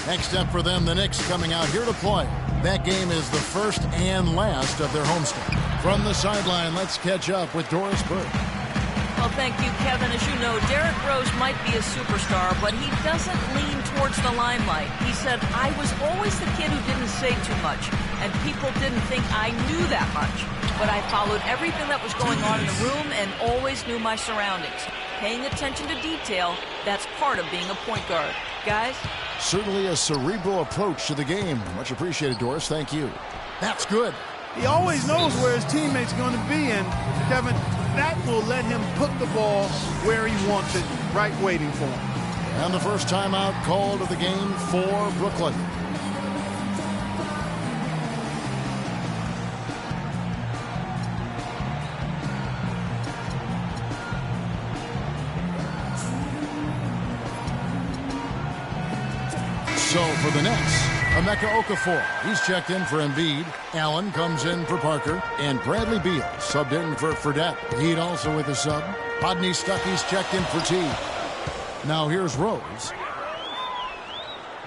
Next up for them, the Knicks coming out here to play. That game is the first and last of their homestand. From the sideline, let's catch up with Doris Burke. Well, thank you, Kevin. As you know, Derrick Rose might be a superstar, but he doesn't lean towards the limelight. He said, I was always the kid who didn't say too much, and people didn't think I knew that much. But I followed everything that was going on in the room and always knew my surroundings. Paying attention to detail, that's part of being a point guard. Guys? Certainly a cerebral approach to the game. Much appreciated, Doris. Thank you. That's good. He always knows where his teammate's going to be, and Kevin, that will let him put the ball where he wants it, right waiting for him. And the first timeout called of the game for Brooklyn. So for the Nets, Emeka Okafor. He's checked in for Embiid. Allen comes in for Parker. And Bradley Beal subbed in for Fredette. Heat also with a sub. Rodney Stuckey's checked in for Teague. Now here's Rose.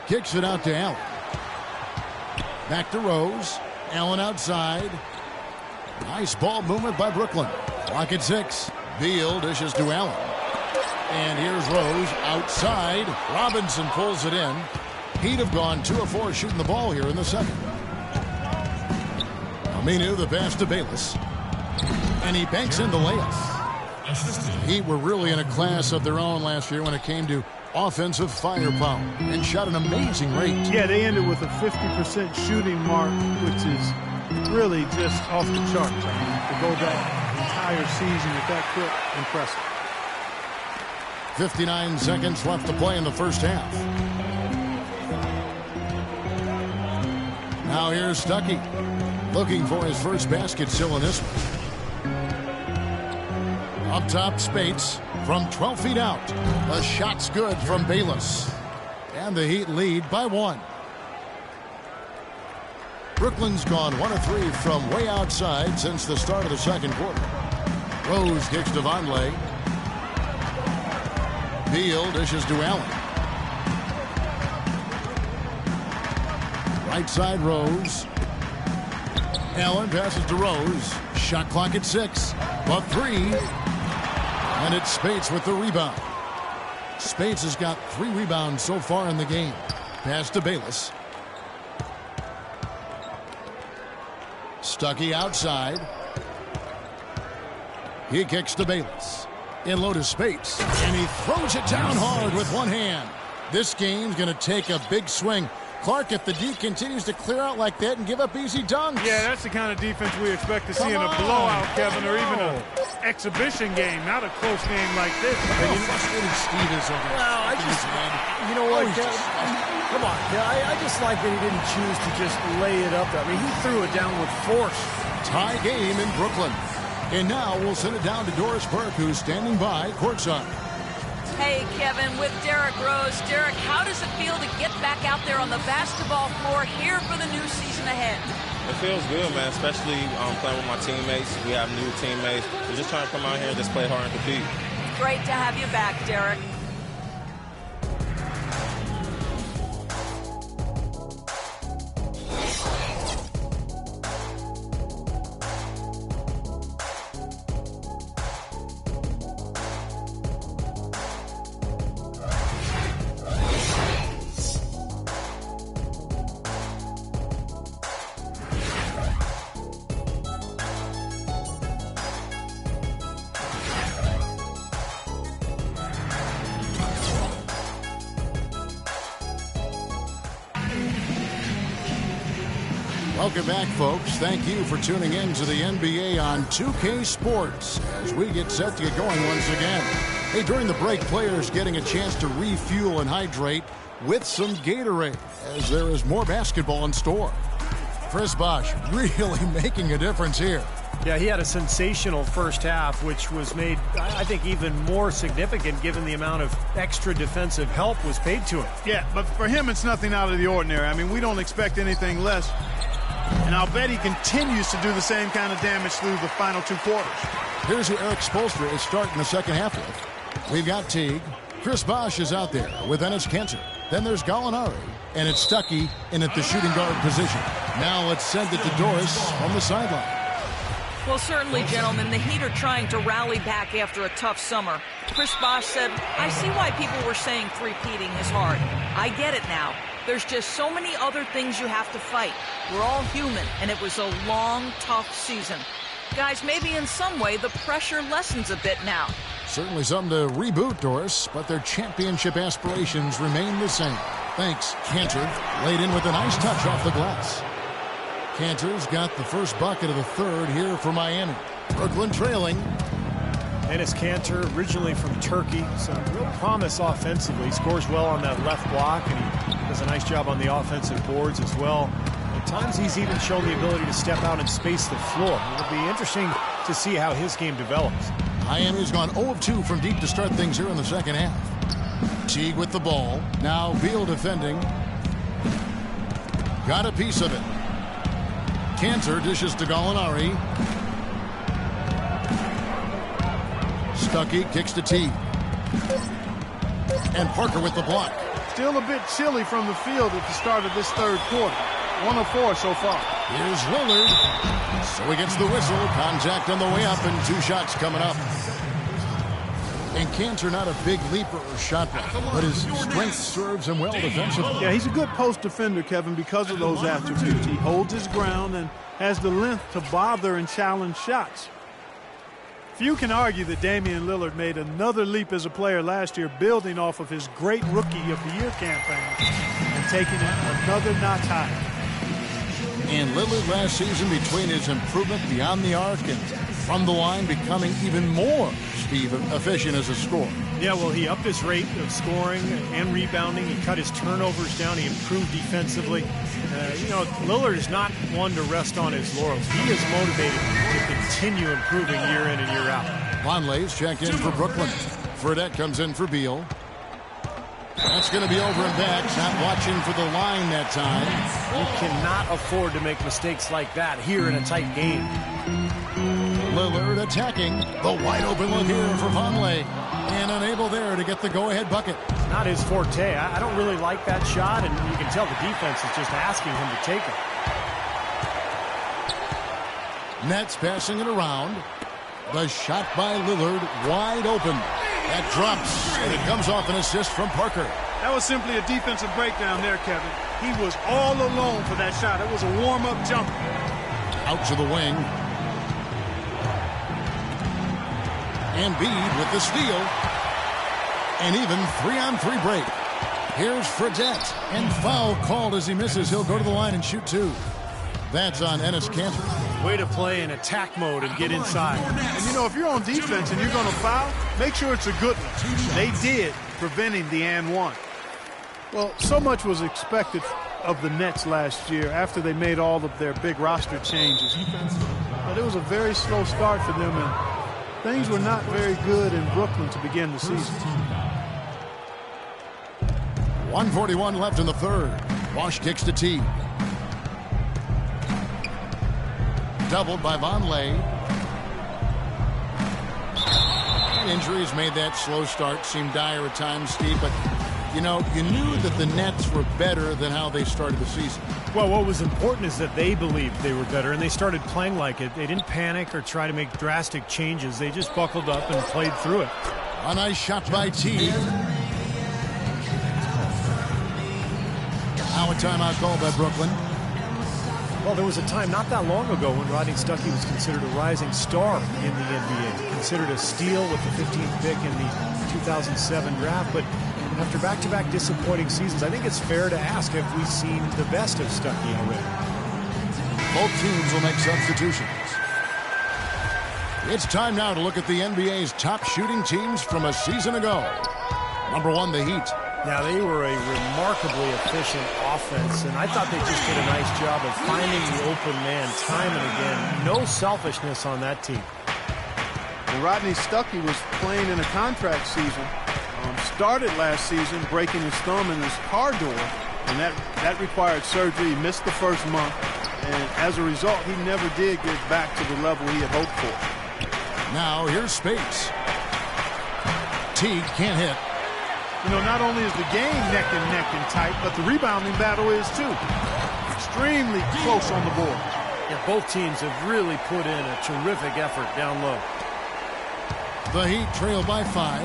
Kicks it out to Allen. Back to Rose. Allen outside. Nice ball movement by Brooklyn. Clock at 6. Beal dishes to Allen. And here's Rose outside. Robinson pulls it in. He'd have gone 2 of 4 shooting the ball here in the second. Aminu, the pass to Bayless. And he banks in the layup. Heat were really in a class of their own last year when it came to offensive firepower and shot an amazing rate. Yeah, they ended with a 50% shooting mark, which is really just off the charts. I mean, to go that entire season at that clip, impressive. 59 seconds left to play in the first half. Now here's Stuckey, looking for his first basket still in this one. Up top, Spates from 12 feet out. The shot's good from Bayless. And the Heat lead by 1. Brooklyn's gone 1 of 3 from way outside since the start of the second quarter. Rose kicks to Vonleh. Beal dishes to Allen. Right side, Rose. Allen passes to Rose. Shot clock at 6. But 3. And it's Spates with the rebound. Spates has got 3 rebounds so far in the game. Pass to Bayless. Stuckey outside. He kicks to Bayless. In low to Spates. And he throws it down hard with one hand. This game's going to take a big swing. Clark, if the D continues to clear out like that and give up easy dunks. Yeah, that's the kind of defense we expect to see in a blowout, Kevin, or even an exhibition game, not a close game like this. How frustrated Steve is over it. Well, you know what, come on. I just like that he didn't choose to just lay it up there. I mean, he threw it down with force. Tie game in Brooklyn. And now we'll send it down to Doris Burke, who's standing by courtside. Hey, Kevin, with Derrick Rose. Derrick, how does it feel to get back out there on the basketball floor here for the new season ahead? It feels good, man, especially playing with my teammates. We have new teammates. We're just trying to come out here and just play hard and compete. Great to have you back, Derrick. Welcome back, folks. Thank you for tuning in to the NBA on 2K Sports as we get set to get going once again. Hey, during the break, players getting a chance to refuel and hydrate with some Gatorade as there is more basketball in store. Chris Bosh really making a difference here. Yeah, he had a sensational first half, which was made, I think, even more significant given the amount of extra defensive help was paid to him. Yeah, but for him, it's nothing out of the ordinary. I mean, we don't expect anything less. And I'll bet he continues to do the same kind of damage through the final 2 quarters. Here's who Eric Spoelstra is starting the second half with. We've got Teague. Chris Bosh is out there with Enes Kanter. Then there's Gallinari. And it's Stuckey in at the shooting guard position. Now let's send it to Doris on the sideline. Well, certainly, gentlemen, the Heat are trying to rally back after a tough summer. Chris Bosh said, I see why people were saying three-peating is hard. I get it now. There's just so many other things you have to fight. We're all human, and it was a long, tough season. Guys, maybe in some way the pressure lessens a bit now. Certainly something to reboot, Doris, but their championship aspirations remain the same. Thanks, Kanter. Laid in with a nice touch off the glass. Kanter's got the first bucket of the third here for Miami. Brooklyn trailing. Enes Kanter, originally from Turkey, some real promise offensively. Scores well on that left block, and he does a nice job on the offensive boards as well. At times, he's even shown the ability to step out and space the floor. It'll be interesting to see how his game develops. Miami's gone 0 of 2 from deep to start things here in the second half. Teague with the ball. Now Beal defending. Got a piece of it. Kanter dishes to Gallinari. Stuckey kicks to Teague. And Parker with the block. Still a bit chilly from the field at the start of this third quarter. 1 of 4 so far. Here's Lillard. So he gets the whistle. Contact on the way up and 2 shots coming up. And Cantor not a big leaper or shot blocker, but his strength serves him well defensively. Yeah, he's a good post defender, Kevin, because of those attributes. He holds his ground and has the length to bother and challenge shots. Few can argue that Damian Lillard made another leap as a player last year, building off of his great Rookie of the Year campaign and taking it another notch higher. And Lillard last season, between his improvement beyond the arc and from the line, becoming even more, Steve, efficient as a scorer. Yeah, well, he upped his rate of scoring and rebounding. He cut his turnovers down. He improved defensively. Lillard is not one to rest on his laurels. He is motivated to continue improving year in and year out. Vonleh's checked in for Brooklyn. Fredette comes in for Beal. That's going to be over and back. Not watching for the line that time. You cannot afford to make mistakes like that here in a tight game. Lillard attacking. The wide open look here for Vonleh. And unable there to get the go-ahead bucket. Not his forte. I don't really like that shot, and you can tell the defense is just asking him to take it. Nets passing it around. The shot by Lillard wide open. That drops, and it comes off an assist from Parker. That was simply a defensive breakdown there, Kevin. He was all alone for that shot. It was a warm-up jumper. Out to the wing. Embiid with the steal. And even 3-on-3 break. Here's Fredette. And foul called as he misses. He'll go to the line and shoot two. That's on Enes Kanter. Way to play in attack mode and get inside. And, if you're on defense and you're going to foul, make sure it's a good one. They did, preventing the and one. Well, so much was expected of the Nets last year after they made all of their big roster changes. But it was a very slow start for them, and things were not very good in Brooklyn to begin the season. 1:41 left in the third. Bosh kicks to T. Doubled by Vonleh. Injuries made that slow start seem dire at times, Steve, but you knew that the Nets were better than how they started the season. Well, what was important is that they believed they were better, and they started playing like it. They didn't panic or try to make drastic changes. They just buckled up and played through it. A nice shot by T. Now a timeout called by Brooklyn. Well, there was a time not that long ago when Rodney Stuckey was considered a rising star in the NBA, considered a steal with the 15th pick in the 2007 draft. But after back-to-back disappointing seasons, I think it's fair to ask, have we seen the best of Stuckey already? Both teams will make substitutions. It's time now to look at the NBA's top shooting teams from a season ago. Number 1, the Heat. Now, they were a remarkably efficient offense, and I thought they just did a nice job of finding the open man time and again. No selfishness on that team. And Rodney Stuckey was playing in a contract season. Started last season breaking his thumb in his car door, and that required surgery. He missed the first month, and as a result, he never did get back to the level he had hoped for. Now, here's Spates. Teague can't hit. Not only is the game neck and tight, but the rebounding battle is too. Extremely close on the board. Yeah, both teams have really put in a terrific effort down low. The Heat trail by 5.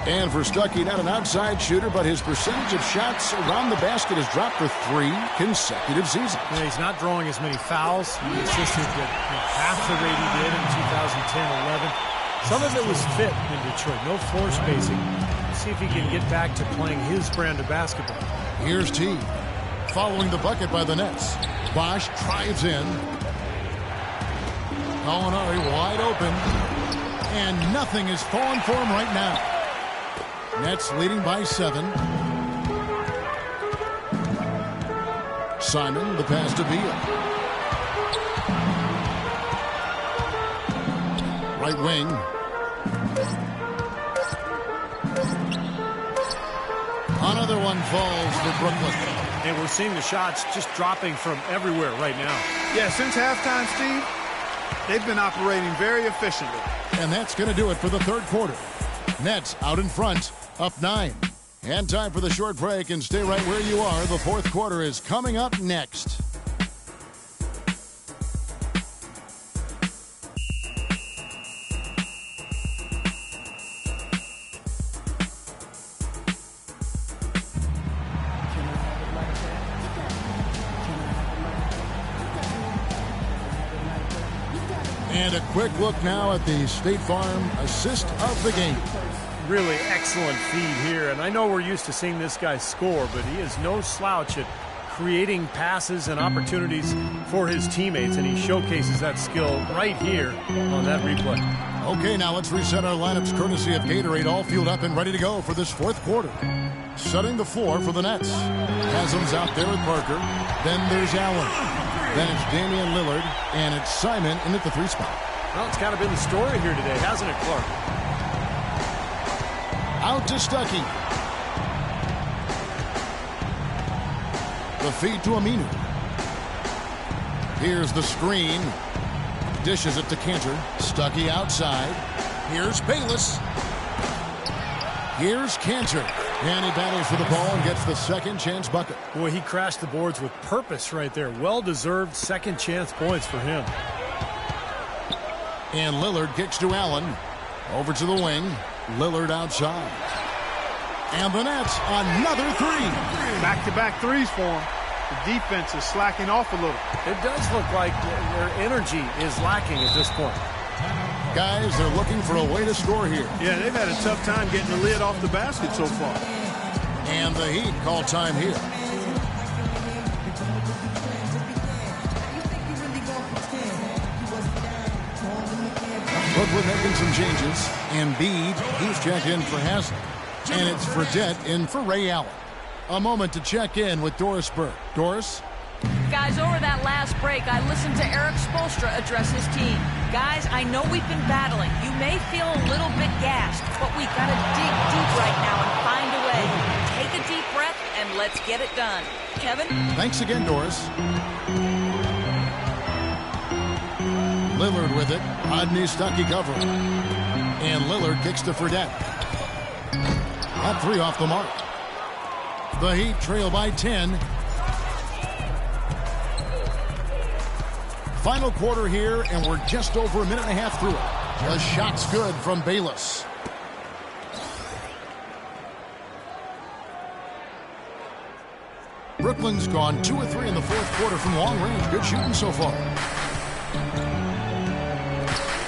And for Stuckey, not an outside shooter, but his percentage of shots around the basket has dropped for 3 consecutive seasons. Yeah, he's not drawing as many fouls. He assisted at half the rate he did in 2010-11. Some of it was fit in Detroit, no floor spacing. See if he can get back to playing his brand of basketball. Here's T. Following the bucket by the Nets. Bosh drives in. Gallinari wide open. And nothing is falling for him right now. Nets leading by 7. Simon, the pass to Beal. Right wing. Another one falls for Brooklyn. And we're seeing the shots just dropping from everywhere right now. Yeah, since halftime, Steve, they've been operating very efficiently. And that's going to do it for the third quarter. Nets out in front, up 9. And time for the short break, and stay right where you are. The fourth quarter is coming up next. And a quick look now at the State Farm assist of the game. Really excellent feed here. And I know we're used to seeing this guy score, but he is no slouch at creating passes and opportunities for his teammates, and he showcases that skill right here on that replay. Okay, now let's reset our lineups courtesy of Gatorade, all fueled up and ready to go for this fourth quarter. Setting the floor for the Nets. Haslam's out there with Parker. Then there's Allen. Then it's Damian Lillard, and it's Simon in at the 3 spot. Well, it's kind of been the story here today, hasn't it, Clark? Out to Stuckey. The feed to Aminu. Here's the screen. Dishes it to Cantor. Stuckey outside. Here's Bayless. Here's Cantor. And he battles for the ball and gets the second chance bucket. Boy, he crashed the boards with purpose right there. Well-deserved second chance points for him. And Lillard kicks to Allen. Over to the wing. Lillard outside. And the Nets, another 3. Back-to-back threes for him. The defense is slacking off a little. It does look like their energy is lacking at this point. Guys, they're looking for a way to score here. Yeah, they've had a tough time getting the lid off the basket so far. And the Heat call time here. Brooklyn making some changes. Embiid, he's checked in for Haslam. And it's Fredette in for Ray Allen. A moment to check in with Doris Burke. Doris? Guys, over that last break, I listened to Eric Spoelstra address his team. Guys, I know we've been battling. You may feel a little bit gassed, but we got to dig deep right now and find a way. Take a deep breath and let's get it done. Kevin? Thanks again, Doris. Lillard with it. Rodney Stuckey covering. And Lillard kicks to Fredette. That 3 off the mark. The Heat trail by 10. Final quarter here, and we're just over a minute and a half through it. The shot's good from Bayless. Brooklyn's gone 2 of 3 in the fourth quarter from long range. Good shooting so far.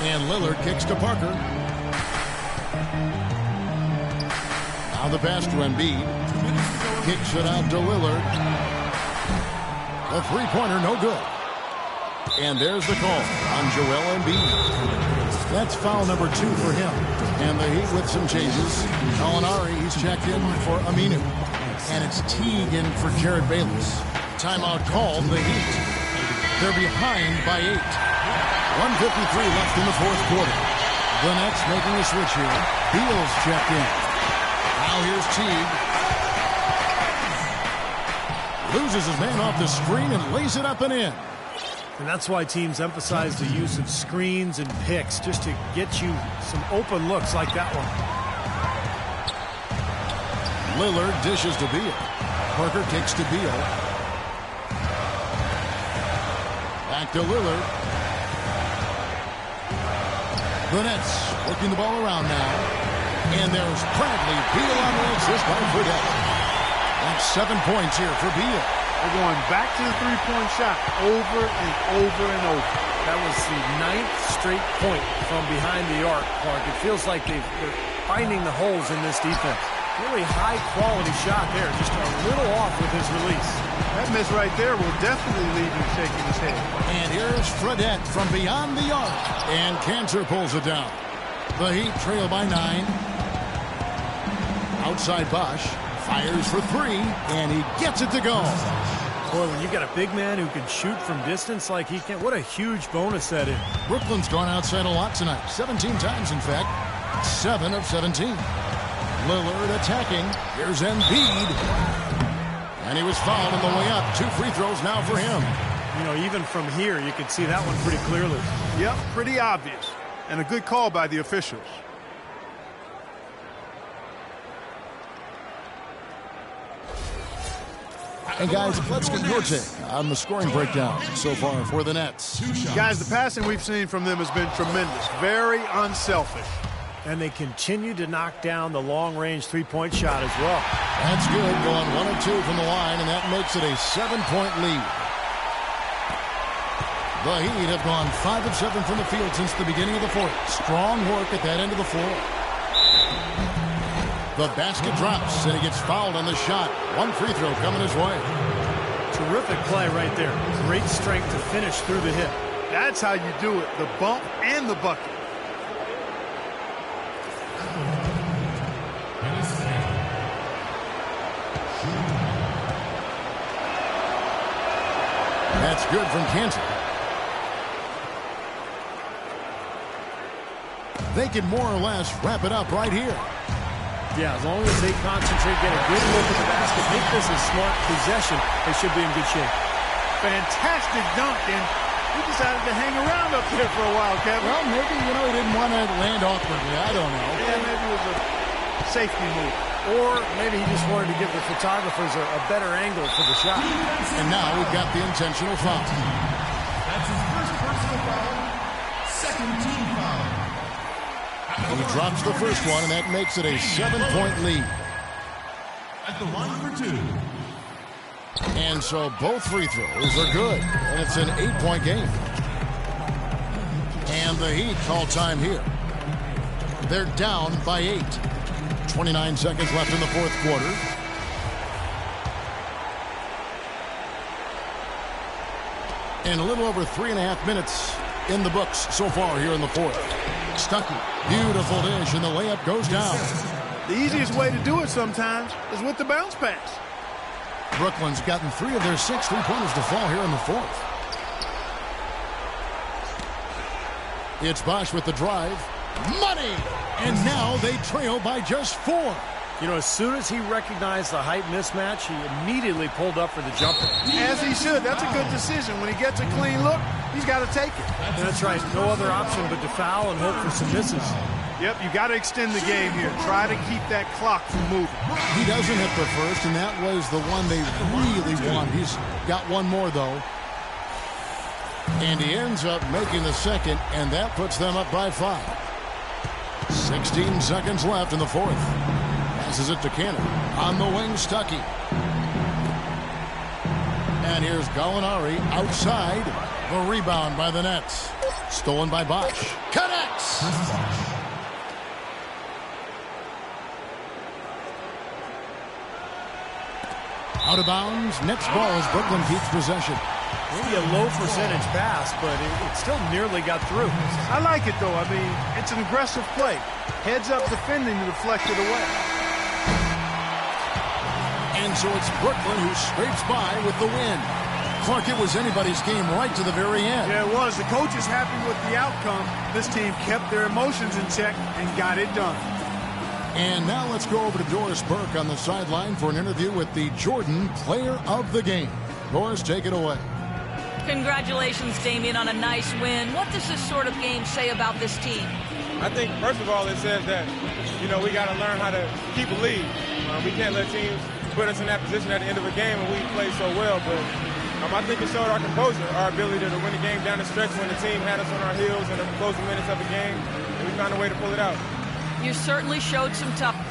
And Lillard kicks to Parker. Now the pass to Embiid. Kicks it out to Lillard. The three-pointer, no good. And there's the call on Joel Embiid. That's foul number 2 for him. And the Heat with some changes. Molinari, he's checked in for Aminu. And it's Teague in for Jared Bayless. Timeout called, the Heat. They're behind by 8. 1:53 left in the fourth quarter. The Nets making a switch here. Beal's checked in. Now here's Teague. Loses his man off the screen and lays it up and in. And that's why teams emphasize the use of screens and picks, just to get you some open looks like that one. Lillard dishes to Beal. Parker kicks to Beal. Back to Lillard. The Nets working the ball around now. And there's Bradley. Beal on the assist by Fredette. That's 7 points here for Beal. They're going back to the three-point shot over and over and over. That was the 9th straight point from behind the arc, Clark. It feels like they're finding the holes in this defense. Really high-quality shot there, just a little off with his release. That miss right there will definitely leave him shaking his head. And here's Fredette from beyond the arc. And Cantor pulls it down. The Heat trail by 9. Outside Bosch. Fires for 3, and he gets it to go. Boy, when you got a big man who can shoot from distance like he can, what a huge bonus that is. Brooklyn's gone outside a lot tonight. 17 times, in fact. 7 of 17. Lillard attacking. Here's Embiid. And he was fouled on the way up. 2 free throws now for him. You know, even from here, you can see that one pretty clearly. Yep, pretty obvious. And a good call by the officials. And guys, let's get your take on the scoring breakdown so far for the Nets. Guys, the passing we've seen from them has been tremendous. Very unselfish. And they continue to knock down the long-range three-point shot as well. That's good, going 1 of 2 from the line, and that makes it a 7-point lead. The Heat have gone 5 of 7 from the field since the beginning of the fourth. Strong work at that end of the floor. The basket drops, and he gets fouled on the shot. One free throw coming his way. Terrific play right there. Great strength to finish through the hit. That's how you do it, the bump and the bucket. That's good from Kansas. They can more or less wrap it up right here. Yeah, as long as they concentrate, get a good look at the basket, make this a smart possession, they should be in good shape. Fantastic dunk, and he decided to hang around up there for a while, Kevin. Well, maybe, he didn't want to land awkwardly. I don't know. Yeah, maybe it was a safety move. Or maybe he just wanted to give the photographers a better angle for the shot. And now we've got the intentional foul. That's his first personal foul. Second team foul. He drops the first one, and that makes it a 7-point lead. At the line for 2. And so both free throws are good, and it's an 8-point game. And the Heat call time here. They're down by 8. 29 seconds left in the fourth quarter. And a little over 3.5 minutes in the books so far here in the fourth. Stuckey, beautiful dish, and the layup goes down. The easiest way to do it sometimes is with the bounce pass. Brooklyn's gotten 3 of their 6 3-pointers to fall here in the fourth. It's Bosch with the drive. Money! And now they trail by just 4. As soon as he recognized the height mismatch, he immediately pulled up for the jumper. As he should. That's a good decision. When he gets a clean look, he's got to take it. That's right. No other option but to foul and hope for some misses. Yep, you got to extend the game here. Try to keep that clock from moving. He doesn't hit the first, and that was the one they really want. He's got one more, though. And he ends up making the second, and that puts them up by 5. 16 seconds left in the fourth. Passes it to Cannon. On the wing, Stuckey. And here's Gallinari outside. The rebound by the Nets. Stolen by Bosch. Connects! Out of bounds. Nets ball as Brooklyn keeps possession. Maybe a low percentage pass, but it still nearly got through. I like it, though. I mean, it's an aggressive play. Heads up defending to deflect it away. And so it's Brooklyn who scrapes by with the win. Clark, it was anybody's game right to the very end. Yeah, it was. The coach is happy with the outcome. This team kept their emotions in check and got it done. And now let's go over to Doris Burke on the sideline for an interview with the Jordan Player of the Game. Doris, take it away. Congratulations, Damian, on a nice win. What does this sort of game say about this team? I think, first of all, it says that, we got to learn how to keep a lead. We can't let teams put us in that position at the end of a game, and we play so well. But I think it showed our composure, our ability to win the game down the stretch when the team had us on our heels in the closing minutes of the game, and we found a way to pull it out. You certainly showed some toughness.